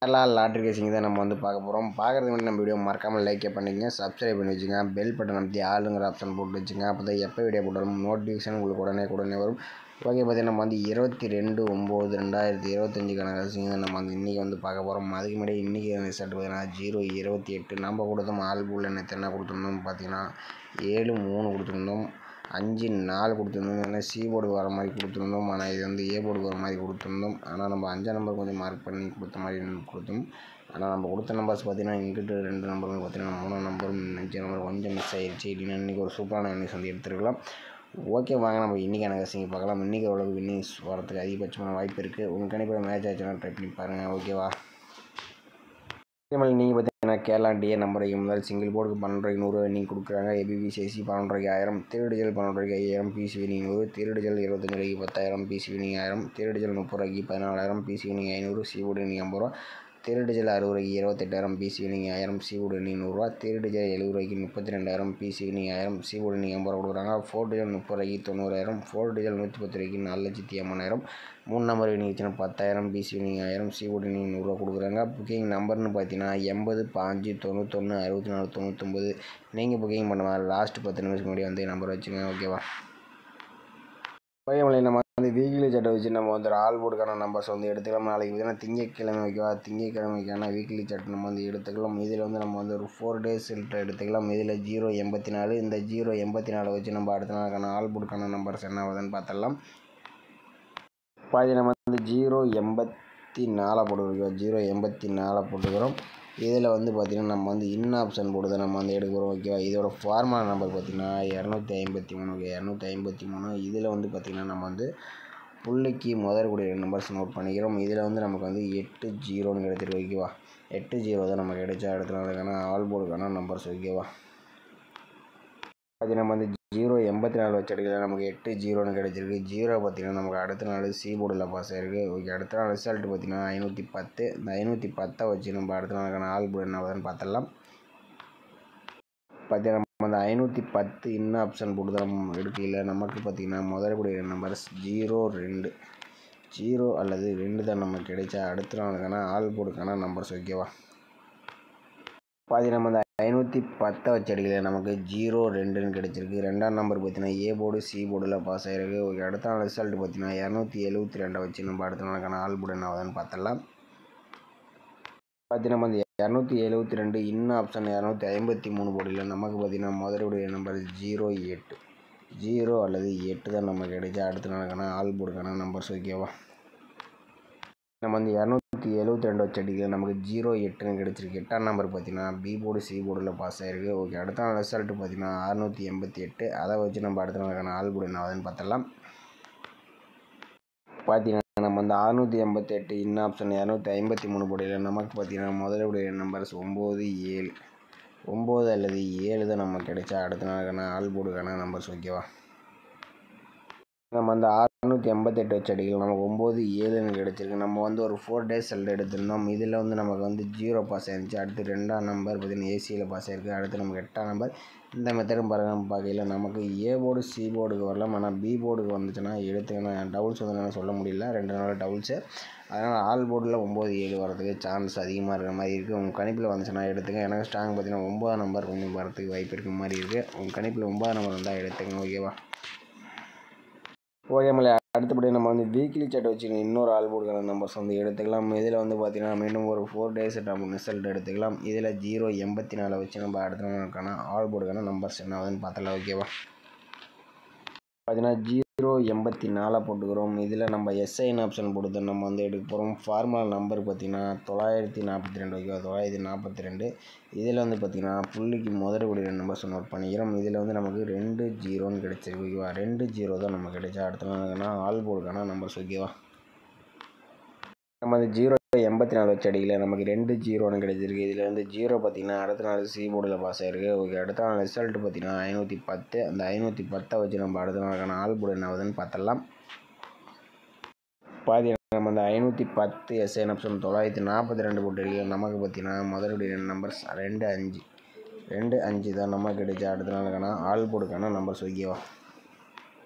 Kerala lottery கேசிங் தான் நம்ம வந்து பார்க்க போகிறோம். பார்க்குறதுக்கு முன்னாடி நம்ம வீடியோ மறக்காமல் லைக் பண்ணிக்கங்க, சப்ஸ்கிரைப் பண்ணி வச்சுங்க, பெல் பட்டன் அமைத்தி ஆளுங்கிற ஆப்ஷன் போட்டு வச்சுங்க. அப்போ தான் எப்போ வீடியோ போட்டாலும் நோட்டிஃபிகேஷன் உங்களுக்கு உடனே வரும். ஓகே, பார்த்தீங்கன்னா நம்ம வந்து 22/9/2025 கேசிங் தான் நம்ம வந்து இன்றைக்கி வந்து பார்க்க போகிறோம். அதுக்கு முன்னாடி இன்றைக்கி ரிசல்ட் பார்த்தீங்கன்னா 0/28 நம்ம கொடுத்தோம். ஆல் பூலில் நேற்று என்ன கொடுத்துருந்தோம் பார்த்தீங்கன்னா 7-3 கொடுத்துருந்தோம், 5-4 கொடுத்துருந்தோம். ஏன்னா சி போர்டுக்கு வர மாதிரி கொடுத்துருந்தோம், ஆனால் இது வந்து ஏ போர்டுக்கு வர மாதிரி கொடுத்துருந்தோம். ஆனால் நம்ம 5 நம்பர் கொஞ்சம் மார்க் பண்ணி கொடுத்த மாதிரி கொடுத்தோம். ஆனால் நம்ம கொடுத்த நம்பர்ஸ் பார்த்தீங்கன்னா இங்கிட்டு 2 நம்பரும் பார்த்தீங்கன்னா 3 நம்பரும் 5 நம்பர் கொஞ்சம் மிஸ் ஆகிடுச்சு. இல்லைன்னா இன்றைக்கி ஒரு சூப்பரான எண்ணிஸ் வந்து எடுத்துருக்கலாம். ஓகே, வாங்க நம்ம இன்றைக்கான கசிங்க பார்க்கலாம். இன்றைக்கி எவ்வளவு வின்னிங்ஸ் வரதுக்கு அதிகபட்சமான வாய்ப்பு இருக்குது. உங்கள் கணிப்பில் மேட்ச் ஆச்சுன்னா ட்ரை பண்ணி பாருங்கள். ஓகேவா? நீங்கள் பார்த்தீங்கன்னா கேரளா டிஏ நம்பர் முதல் சிங்கிள் போர்டுக்கு 12 ரூபாய்க்கு 100 நீங்கள் கொடுக்குறாங்க. ஏபிபிசிசி 12 ரூபாய்க்கு 1000, திருடிஜல் 12 ரூபாய்க்கு 5000, பிசி வினிங் 100, திருடிஜல் 25 ரூபாய்க்கு 10,000, பிசி வினிங் 1000, திருடிஜல் 30 ரூபாய்க்கு 14,000, BC winning 500, C board winning 50 ரூபா, திருடிஜல் 60 ரூபாய்க்கு 28,000, BC winning 1000, C board winning 100 ரூபா, திருடிஜல் 70 ரூபாய்க்கு 32,000, BC winning 1000, C board winning 50 ரூபா கொடுக்குறாங்க. 4 டிஜல் 30 ரூபாய்க்கு 90,000, 4 டிஜல் 110 ரூபாய்க்கு 4,80,000, 3 நம்பர் வினிங் வச்சுன்னா 10,000, BC winning 1000, C board winning 100 ரூபா கொடுக்குறாங்க. புக்கிங் நம்பர்னு பார்த்தீங்கன்னா 80 5 91 64 99. நீங்கள் புக்கிங் பண்ண மாதிரி லாஸ்ட் 10 நிமிஷத்துக்கு முன்னாடி வந்து நம்பர் வச்சுங்க. ஓகேவா? ஓகே, நம்ம வந்து வீக்லி சார்ட்டை வச்சு நம்ம வந்து ஆல் போர்டுக்கான நம்பர்ஸ் வந்து எடுத்துக்கலாம். நாளைக்கு பார்த்தீங்கன்னா திங்கட்கிழமை. ஓகேவா? திங்கட்கிழமைக்கான வீக்லி சார்ட் நம்ம வந்து எடுத்துக்கலாம். இதில் வந்து நம்ம வந்து ஒரு 4 days எடுத்துக்கலாம். இதில் 084, இந்த 084 வச்சு நம்ம அடுத்த நாளுக்கான ஆல் போர்டுக்கான நம்பர்ஸ் என்ன ஆகுதுன்னு பார்த்துடலாம். பாதி நம்ம வந்து 084 போட்டுக்கிறோம். 084 போட்டுக்கிறோம். இதில் வந்து பார்த்திங்கன்னா நம்ம வந்து இன் ஆப்ஷன் போட்டு தான் நம்ம வந்து எடுக்கிறோம். ஓகேவா? இதோட ஃபார்முலா நம்பர் பார்த்திங்கன்னா 253. 253 இதில் வந்து பார்த்திங்கன்னா நம்ம வந்து புள்ளிக்கு முதற்கூடிய நம்பர்ஸ் நோட் பண்ணிக்கிறோம். இதில் வந்து நமக்கு வந்து 80 கிடைச்சிருக்கு. ஓகேவா? 80 தான் நமக்கு கிடைச்சா அடுத்த நாளுக்கான ஆல் போர்டுக்கான நம்பர்ஸ். ஓகேவா? அது நம்ம வந்து 084 வச்சு எடுக்கல, நமக்கு 80 கிடைச்சிருக்கு. 0 பார்த்திங்கன்னா நமக்கு அடுத்த நாள் சி போர்டில் பாஸ் ஆகிருக்கு. ஓகே, அடுத்த நாள் ரிசல்ட் பார்த்திங்கன்னா 510. இந்த 510 வச்சு நம்ம அடுத்த நாளுக்கான ஆல் போர்டு என்ன ஆகுதுன்னு பார்த்துடலாம். பார்த்தீங்கன்னா நம்ம அந்த 510 இன் ஆப்ஷன் போட்டு தான் நம்ம எடுக்கல. நமக்கு பார்த்திங்கன்னா முதற்கூடிய நம்பர்ஸ் 0 அல்லது 2 தான் நமக்கு கிடைச்சா அடுத்த நாளுக்கான ஆல் போர்டுக்கான நம்பர்ஸ். ஓகேவா? நம்ம அந்த 510 வச்சு அடிக்கல, நமக்கு 02 கிடைச்சிருக்கு. 2ஆம் நம்பர் பார்த்தீங்கன்னா ஏ போர்டு சி போர்டில் பாஸ் ஆகிருக்கு. ஓகே, அடுத்த நாள் ரிசல்ட் பார்த்தீங்கன்னா 272 வச்சு நம்ம அடுத்த நாளுக்கான ஆல் போர்டு என்ன ஆகுதுன்னு பார்த்துடலாம். நம்ம அந்த 272 இன் ஆப்ஷன் 253 போர்டில் நமக்கு பார்த்தீங்கன்னா முதலுடைய நம்பர் 0 அல்லது 8 தான் நமக்கு கிடைச்சா அடுத்த நாளுக்கான ஆல் போர்டுக்கான நம்பர்ஸ். ஓகேவா? நம்ம வந்து 272 வச்சு அடிக்கல, நமக்கு 08 கிடைச்சிருக்கு. 8ஆம் நம்பர் பார்த்தீங்கன்னா பி போர்டு சி போர்டில் பாஸ் ஆகிருக்கு. ஓகே, அடுத்த நாள் ரிசல்ட் பார்த்தீங்கன்னா 688. அதை வச்சு நம்ம அடுத்த நாளுக்கான ஆல் போர்டு என்ன ஆகுதுன்னு பார்த்துடலாம். பார்த்தீங்கன்னா நம்ம வந்து 688 இன் ஆப்ஷன் 253 போர்டில் நமக்கு பார்த்தீங்கன்னா முதலுடைய நம்பர்ஸ் 9 அல்லது 7 தான் நமக்கு கிடைச்சா அடுத்த நாளுக்கான ஆல் போர்டுக்கான நம்பர்ஸ். ஓகேவா? நம்ம வந்து 688 வச்சு அடிக்கலாம், நமக்கு 9 கிடைச்சிருக்கு. நம்ம வந்து ஒரு 4 days எடுத்திருந்தோம். இதில் வந்து நமக்கு வந்து 0 பாஸ் ஆகிருந்துச்சு. அடுத்து 2ஆம் நம்பர் பார்த்திங்கன்னா ஏசியில் பாஸ் ஆகிருக்கு. அடுத்து நமக்கு 8ஆம் நம்பர். இந்த மெத்தடும் பாருங்கள் பார்க்கல, நமக்கு ஏ போர்டு சி போர்டுக்கு வரலாம், ஆனால் பி போர்டுக்கு வந்துச்சுன்னா எடுத்துக்கணும். டபுள்ஸ் வந்து என்னால் சொல்ல முடியல, 2 நாள் டபுள்ஸு. அதனால் ஆல் போர்டில் 9 வரதுக்கு சான்ஸ் அதிகமாக இருக்கிற மாதிரி இருக்குது. உங்கள் கணிப்பில் வந்துச்சுன்னா எடுத்துங்க. எனக்கு ஸ்ட்ராங் பார்த்திங்கன்னா 9ஆம் நம்பர் கொஞ்சம் வரதுக்கு வாய்ப்பு இருக்கிற மாதிரி இருக்குது. உங்கள் கணிப்பில் 9ஆம் நம்பர் வந்தால் எடுத்துங்க. ஓகேவா? ஓகே, அடுத்தபடி நம்ம வந்து வீக்லி சார்ட் வச்சு இன்னொரு ஆல் போர்டுக்கான நம்பர்ஸ் வந்து எடுத்துக்கலாம். இதில் வந்து பார்த்திங்கன்னா மீண்டும் ஒரு 4 days நம்ம ரிசல்ட் எடுத்துக்கலாம். இதில் 084 வச்சு நம்ம அடுத்த நாளுக்கான ஆல் போர்டுக்கான நம்பர்ஸ் என்ன ஆகுதுன்னு பார்த்தலாம். ஓகேவா? பார்த்தீங்கன்னா 084 போட்டுக்கிறோம். இதில் நம்ம எஸ்ஐன் ஆப்ஷன் போட்டு நம்ம வந்து எடுக்க போகிறோம். ஃபார்முலா நம்பர் பார்த்திங்கன்னா 942. ஓகேவா? 942. இதில் வந்து பார்த்திங்கன்னா புள்ளிக்கு முதற்கூடிய நம்பர்ஸ் நோட் பண்ணிக்கிறோம். இதில் வந்து நமக்கு 20 கிடைச்சிருக்கு. ஓகேவா? 20 தான் நமக்கு கிடைச்சா அடுத்த நாளுக்கான ஆல் போர்டுக்கான நம்பர்ஸ். ஓகேவா? நம்ம வந்து 084 வச்சு அடிக்கல, நமக்கு 20 கிடைச்சிருக்கு. இதில் வந்து 0 பார்த்திங்கன்னா அடுத்த நாள் சி போர்டில் பாஸ் ஆகிருக்கு. ஓகே, அடுத்த நாள் ரிசல்ட் பார்த்திங்கன்னா 510. அந்த 510 வச்சு நம்ம அடுத்த நாளுக்கான ஆல் போர்டு என்ன ஆகுதுன்னு பார்த்துடலாம். நம்ம அந்த 510 எஸ்ஐன் ஆப்ஷன் 942 போட்டு அடிக்கல, நமக்கு பார்த்திங்கன்னா முதலுடைய நம்பர்ஸ் 25 தான் நமக்கு கிடைச்சா அடுத்த நாளுக்கான ஆல் போர்டுக்கான நம்பர்ஸ். ஓகேவா?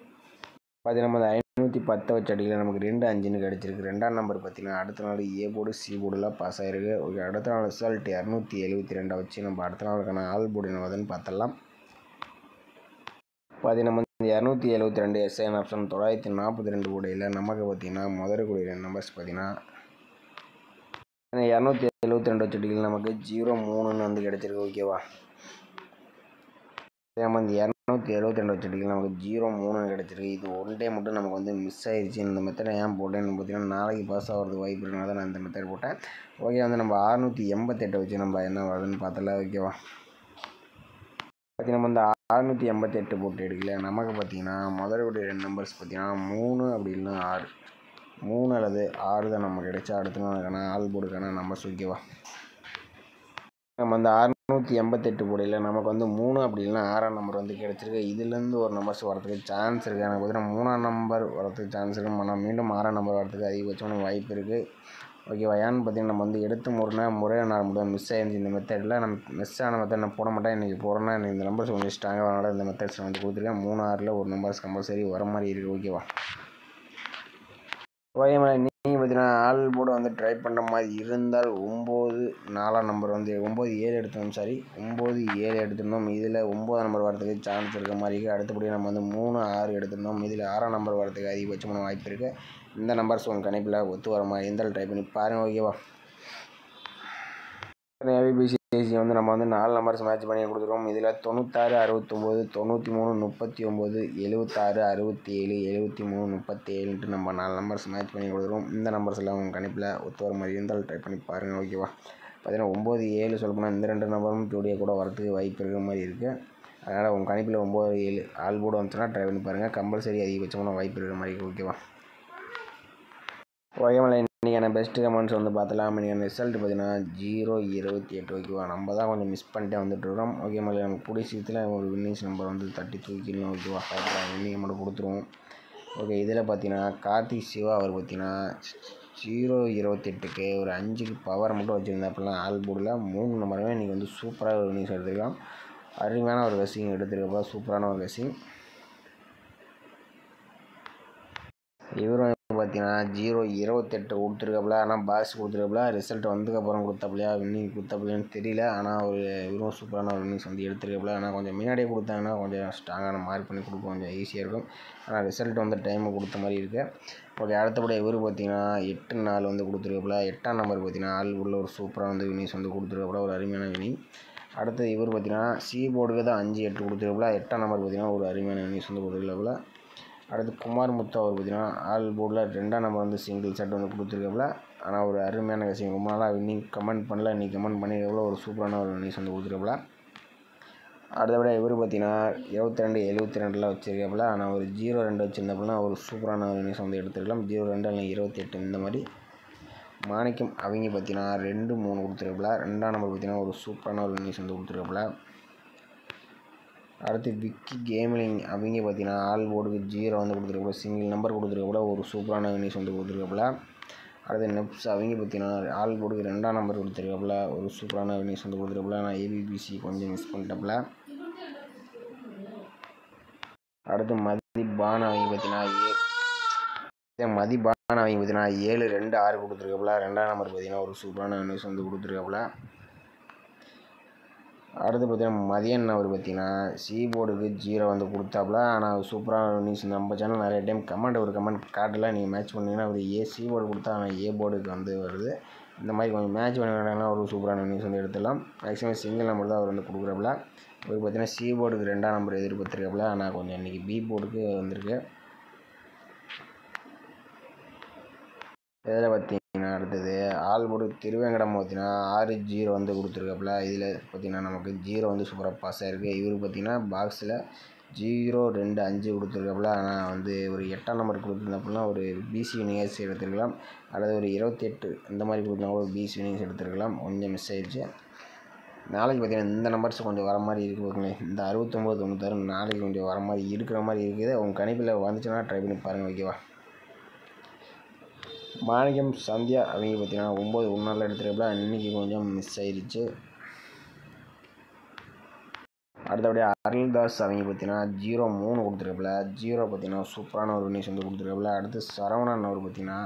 நம்ம அந்த 210 வச்ச அடியில் நமக்கு 2 5ன்னு கிடச்சிருக்கு. 2ஆம் நம்பர் பார்த்தீங்கன்னா அடுத்த நாள் ஏ போர்டு சி போர்டுலாம் பாஸ் ஆகிருக்கு. ஓகே, அடுத்த நாள் ரிசல்ட் 272 வச்சு நம்ம அடுத்த நாளுக்கான ஆல் போர்டு என்ன வருதுன்னு பார்த்துடலாம். நம்ம 272 எஸ்ஐஎன் ஆப்ஷன் 942 போர்டில் நமக்கு பார்த்தீங்கன்னா முதற்கூடிய நம்பர்ஸ் பார்த்தீங்கன்னா 272 வச்ச அடியில் நமக்கு 03ன்னு வந்து கிடச்சிருக்கு. ஓகேவா, நம்ம இந்த 272 வச்ச அடியில் நமக்கு 03ன்னு கிடச்சிருக்கு. இது ஒன் டே மட்டும் நமக்கு வந்து மிஸ் ஆயிடுச்சு. இந்த மெத்தடை ஏன் போட்டேன்னு பார்த்தீங்கன்னா நாளைக்கு பாஸ் ஆகிறதுக்கு வாய்ப்பு இருக்கிறனால தான் நான் இந்த மெத்தட் போட்டேன். ஓகே, வந்து நம்ம 688 வச்சு நம்ம என்ன வருதுன்னு பார்த்தல. ஓகேவா, நம்ம இந்த 688 போட்டு எடுக்கல. நமக்கு பார்த்தீங்கன்னா முதலுடைய 2 நம்பர்ஸ் பார்த்தீங்கன்னா 3 அப்படி இல்லைன்னா 6, 3 அல்லது 6 தான் நமக்கு கிடைச்சா அடுத்த நாளுக்கான ஆல் போர்டுக்கான நம்பர்ஸ். ஓகேவா, நம்ம அந்த 688 போடையில் நமக்கு வந்து 3 அப்படி இல்லைன்னா 6ஆம் நம்பர் வந்து கிடச்சிருக்கு. இதுலேருந்து ஒரு நம்பர்ஸ் வரதுக்கு சான்ஸ் இருக்குது. எனக்கு பார்த்தீங்கன்னா 3ஆம் நம்பர் வரதுக்கு சான்ஸ் இருக்குது. ஆனால் மீண்டும் 6ஆம் நம்பர் வரதுக்கு அதிகபட்சமான வாய்ப்பு இருக்குது. ஓகேவா, ஏன்னு பார்த்தீங்கன்னா நம்ம வந்து எடுத்து முறையாக நான் மட்டும் மிஸ் ஆகிருந்துச்சு. இந்த மெத்தடில் நம்ம மிஸ் ஆன மெத்தட் நான் போட மாட்டேன். இன்றைக்கி போகிறேன்னா எனக்கு இந்த நம்பர்ஸ் கொஞ்சம் ஸ்ட்ராங்காக வரனால இந்த மெத்தட்ஸ் வந்து கொடுத்துருக்கேன். 3 6ல் ஒரு நம்பர்ஸ் கம்பல்சரி வர மாதிரி இருக்குது. ஓகேவா, நீங்கள் பார்த்தீங்கன்னா ஆல் போர்டு வந்து ட்ரை பண்ணுற மாதிரி இருந்தால் 9 4ஆம் நம்பர் வந்து 9 7 எடுத்துருந்தோம். 9 7 எடுத்துருந்தோம். இதில் 9ஆம் நம்பர் வரதுக்கு சான்ஸ் இருக்க மாதிரி இருக்குது. அடுத்தபடி நம்ம வந்து 3 6 எடுத்துருந்தோம். இதில் 6ஆம் நம்பர் வரதுக்கு அதிகபட்சமான வாய்ப்பு இருக்குது. இந்த நம்பர்ஸ் உங்கள் கணிப்பில் ஒத்து வர மாதிரி இருந்தால் ட்ரை பண்ணி பாருங்கள். ஓகேவா, ஏபிபிசிசி வந்து நம்ம வந்து 4 நம்பர்ஸ் மேட்ச் பண்ணி கொடுத்துருக்கோம். இதில் 96 69 93 39 76 67 73 37ன்ட்டு நம்ம 4 நம்பர்ஸ் மேட்ச் பண்ணி கொடுத்துருக்கோம். இந்த நம்பர்ஸ் எல்லாம் உங்கள் கணிப்பில் ஒத்து வர மாதிரி இருந்தால் ட்ரை பண்ணி பாருங்கள். ஓகேவா, பார்த்தீங்கன்னா 9 7 சொல்ல போனால் இந்த 2 நம்பரும் ஜோடியாக கூட வரதுக்கு வாய்ப்பு இருக்கிற மாதிரி இருக்குது. அதனால் உங்கள் கணிப்பில் 9 7 ஆல் போர்டு வந்துச்சுன்னா ட்ரை பண்ணி பாருங்கள். கம்பல்சரி அதிகபட்சமான வாய்ப்பு இருக்கிற மாதிரி இருக்குது. ஓகேவா, ஓகேமலை இன்றைக்கான பெஸ்ட்டு கமெண்ட்ஸ் வந்து பார்த்தலாம். இன்றைக்கான ரிசல்ட் பார்த்தீங்கன்னா 028. ஓகேவா, நம்ம தான் கொஞ்சம் மிஸ் பண்ணிட்டே வந்துட்டுருக்கோம். ஓகேமலை நமக்கு கூடிய சீக்கிரத்தில் ஒரு வின்னிங்ஸ் நம்பர் வந்து தட்டி தூக்கிடலாம். ஓகேவா, வின்னிங் மட்டும் கொடுத்துருவோம். ஓகே, இதில் பார்த்தீங்கன்னா கார்த்திக் சிவா அவர் பார்த்தீங்கன்னா 028க்கு ஒரு 5க்கு பவர் மட்டும் வச்சுருந்தாப்பெல்லாம் ஆல் போர்டில் 3 நம்பருமே இன்றைக்கி வந்து சூப்பராக ஒரு வின்னிங்ஸ் எடுத்துருக்கலாம். அருமையான ஒரு கசிங் எடுத்துருக்கப்பா, சூப்பரான ஒரு கசிங். இவரும் பார்த்தீங்கன்னா 028 கொடுத்துருக்காப்புல. ஆனால் பாஸ் கொடுத்துருக்காப்புல. ரிசல்ட் வந்ததுக்கப்புறம் கொடுத்தாப்புலையா வின்னிங் கொடுத்தாப்புலையான்னு தெரியல. ஆனால் ஒரு இவரும் சூப்பரான ஒரு வின்னிங்ஸ் வந்து எடுத்துருக்காப்புல. ஆனால் கொஞ்சம் முன்னாடியே கொடுத்தாங்கன்னா கொஞ்சம் ஸ்ட்ராங்கான மார்க் பண்ணி கொடுக்க கொஞ்சம் ஈஸியாக இருக்கும். ஆனால் ரிசல்ட் வந்து டைமு கொடுத்த மாதிரி இருக்குது. ஓகே, அடுத்தபடி இவர் பார்த்தீங்கன்னா 8 4 வந்து கொடுத்துருக்காப்புல. 8ஆம் நம்பர் பார்த்தீங்கன்னா ஆல் உள்ள ஒரு சூப்பராக வந்து வின்னிங்ஸ் வந்து கொடுத்துருக்காப்புல, ஒரு அருமையான வின்னிங். அடுத்து இவர் பார்த்தீங்கன்னா சி போர்டுக்கு தான் 5 8 கொடுத்துருக்காப்புல. 8ஆம் நம்பர் பார்த்தீங்கன்னா ஒரு அருமையான வின்னிங்ஸ் வந்து கொடுத்துருக்காப்புல. அடுத்து குமார் முத்து அவர் பார்த்தீங்கன்னா ஆல் போர்டில் 2ஆம் நம்பர் வந்து சிங்கிள் செட் வந்து கொடுத்துருக்காப்புல. ஆனால் ஒரு அருமையான கசிங், ரொம்ப நாளாக வின்னிங் கமெண்ட் பண்ணல, இன்றைக்கி கமெண்ட் பண்ணி எவ்வளோ ஒரு சூப்பரான ஒரு வின்னிங்ஸ் வந்து கொடுத்துருக்காப்புல. அடுத்தபடி இவர் பார்த்தீங்கன்னா 22 72 வச்சுருக்காப்புல. ஆனால் ஒரு 0-2 வச்சுருந்தப்பலாம் ஒரு சூப்பரான ஒரு வின்னிங்ஸ் வந்து எடுத்துருக்கலாம். 0-2 இல்லை 28 இந்த மாதிரி. மாணிக்கம் அவங்க பார்த்தீங்கன்னா 2 3 கொடுத்துருக்காப்புல. 2ஆம் நம்பர் பார்த்தீங்கன்னா ஒரு சூப்பரான ஒரு வின்னிங்ஸ் வந்து கொடுத்துருக்காப்புல. அடுத்து விக்கி கேமிங் அவங்க பார்த்தீங்கன்னா ஆல் போர்டுக்கு 0 வந்து கொடுத்துருக்காப்புல. சிங்கிள் நம்பர் கொடுத்துருக்காப்புல, ஒரு சூப்பரான வின்னிங்ஸ் வந்து கொடுத்துருக்காப்புல. அடுத்து நெப்ஸ் அவங்க பார்த்தீங்கன்னா ஆல் போர்டுக்கு 2ஆம் நம்பர் கொடுத்துருக்காப்புல, ஒரு சூப்பரான வின்னிங்ஸ் வந்து கொடுத்துருக்காப்புல. ஆனால் ஏபிபிசி கொஞ்சம் மிஸ் பண்ணிட்டாப்புல. அடுத்து மதிபான் அவங்க பார்த்தீங்கன்னா 7 2 6 கொடுத்துருக்காப்புல. 2ஆம் நம்பர் பார்த்தீங்கன்னா ஒரு சூப்பரான வின்னிங்ஸ் வந்து கொடுத்துருக்காப்புல. அடுத்து பார்த்தீங்கன்னா மதியன் அவர் பார்த்தீங்கன்னா சி போர்டுக்கு 0 வந்து கொடுத்தாப்புல. ஆனால் சூப்பரான வின்னிங்ஸ் நம்ம சேனல் நிறைய டைம் ஒரு கமெண்ட் காட்டல. நீங்கள் மேட்ச் பண்ணிங்கன்னா அவர் சி போர்டு கொடுத்தா ஆனால் ஏ போர்டுக்கு வந்து வருது. இந்த மாதிரி கொஞ்சம் மேட்ச் பண்ணிங்கன்னா ஒரு சூப்பரான வின்னிங்ஸ் வந்து எடுத்துடலாம். மேக்ஸிமம் சிங்கிள் நம்பர் தான் அவர் வந்து கொடுக்குறாப்புல. அவர் பார்த்தீங்கன்னா சி போர்டுக்கு 2ஆம் நம்பர் எதிர்பார்த்துருக்காப்புல. ஆனால் கொஞ்சம் இன்றைக்கி பி போர்டுக்கு வந்திருக்கு. இதில் பார்த்தீங்கன்னா அடுத்தது ஆல் போர்டு திருவேங்கடம் பார்த்தீங்கன்னா 6 0 வந்து கொடுத்துருக்காப்புல. இதில் பார்த்தீங்கன்னா நமக்கு 0 வந்து சூப்பராக பாஸ் ஆகிருக்கு. இவர் பார்த்தீங்கன்னா பாக்ஸில் 0 2 5 கொடுத்துருக்காப்புல. ஆனால் வந்து ஒரு 8ஆம் நம்பர் கொடுத்துருந்தாப்புல ஒரு பிசி வினிங்ஸ் எடுத்துருக்கலாம். அல்லது ஒரு 28 இந்த மாதிரி கொடுத்தா ஒரு பிசி வினிங்ஸ் எடுத்துருக்கலாம். கொஞ்சம் மிஸ் ஆயிடுச்சு. நாளைக்கு பார்த்தீங்கன்னா இந்த நம்பர்ஸ் கொஞ்சம் வர மாதிரி இருக்குது. இந்த 69 96 நாளைக்கு கொஞ்சம் வர மாதிரி இருக்கிற மாதிரி இருக்குது. உங்கள் கணிப்பில் வந்துச்சுன்னா ட்ரை பண்ணி பாருங்கள். ஓகேவா, மாணிக்கம் சந்தியா அவங்க பார்த்தீங்கன்னா 9 1 எடுத்துருக்காப்புல. இன்றைக்கி கொஞ்சம் மிஸ் ஆயிடுச்சு. அடுத்தபடியாக அருள்தாஸ் அவங்க பார்த்தீங்கன்னா 03 கொடுத்துருக்காப்புல. 0 பார்த்தீங்கன்னா சூப்பரான ஒரு வினிஷ் வந்து கொடுத்துருக்காப்புல. அடுத்து சரவணன் அவர் பார்த்தீங்கன்னா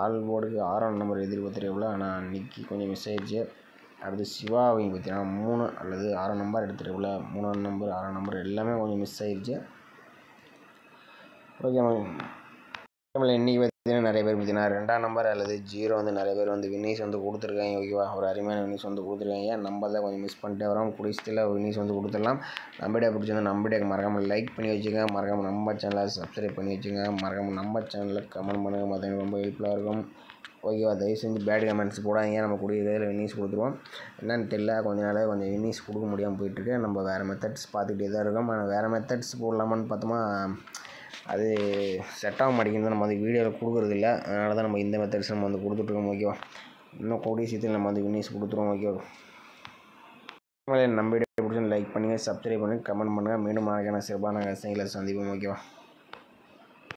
ஆல் போர்டுக்கு 6ஆம் நம்பர் எதிர்பார்த்துருக்காப்புல. ஆனால் அன்றைக்கி கொஞ்சம் மிஸ் ஆயிடுச்சு. அடுத்து சிவா அவங்க பார்த்தீங்கன்னா 3 அல்லது 6ஆம் நம்பர் எடுத்துருக்காப்புல. 3ஆம் நம்பர் 6ஆம் நம்பர் எல்லாமே கொஞ்சம் மிஸ் ஆயிடுச்சு. ஓகே இன்றைக்கி பார்த்தீங்கன்னா நிறைய பேர் பார்த்தீங்கன்னா 2ஆம் நம்பர் அல்லது 0 வந்து நிறைய பேர் வந்து வினிஷ் வந்து கொடுத்துருக்காங்க. ஓகேவா, ஒரு அருமையான வினிஷ் வந்து கொடுத்துருக்காங்க. நம்ம தான் கொஞ்சம் மிஸ் பண்ணிட்டே வரோம். குடிஸ்டில் வினிஷ் வந்து கொடுத்துடலாம். நம்பிடே பிடிச்சிருந்தா நம்பிடே மறக்காமல் லைக் பண்ணி வச்சுங்க. மறக்காமல் நம்ம சேனலை சப்ஸ்கிரைப் பண்ணி வச்சுங்க. மறக்காமல் நம்ம சேனலில் கமெண்ட் பண்ணுங்கள். மற்றவங்க ரொம்ப ஹெல்ப்ஃபுல்லாக இருக்கும். ஓகேவா, தயவு செஞ்சு பேட் கமெண்ட்ஸ் போடாதீங்க. நம்ம கூடிய இதில் வினிஷ் கொடுத்துருவோம். என்னன்னு தெரியல, கொஞ்ச நாளாக கொஞ்சம் வினிஷ் கொடுக்க முடியாமல் போயிட்டுருக்கு. நம்ம வேறு மெத்தட்ஸ் பார்த்துக்கிட்டே தான் இருக்கோம். ஆனால் வேறு மெத்தட்ஸ் போடலாமான்னு பார்த்தோமா அது செட் ஆக மாட்டேங்குது. நம்ம வந்து வீடியோவில் கொடுக்குறதில்ல. அதனால தான் நம்ம இந்த மெத்தட்ஸ் நம்ம வந்து கொடுத்துட்ருக்கோம். ஓகேவா, இன்னும் கூடிய சீக்கிரம் நம்ம வந்து வினிஷ் கொடுத்துருவோம். ஓகேவா, நம்ம வீடியோ பிடிச்சி லைக் பண்ணுங்கள், சப்ஸ்கிரைப் பண்ணுங்கள், கமெண்ட் பண்ணுங்கள். மீண்டும் அழகான சிறப்பான கஷ்டங்களை சந்திப்போம். ஓகேவா.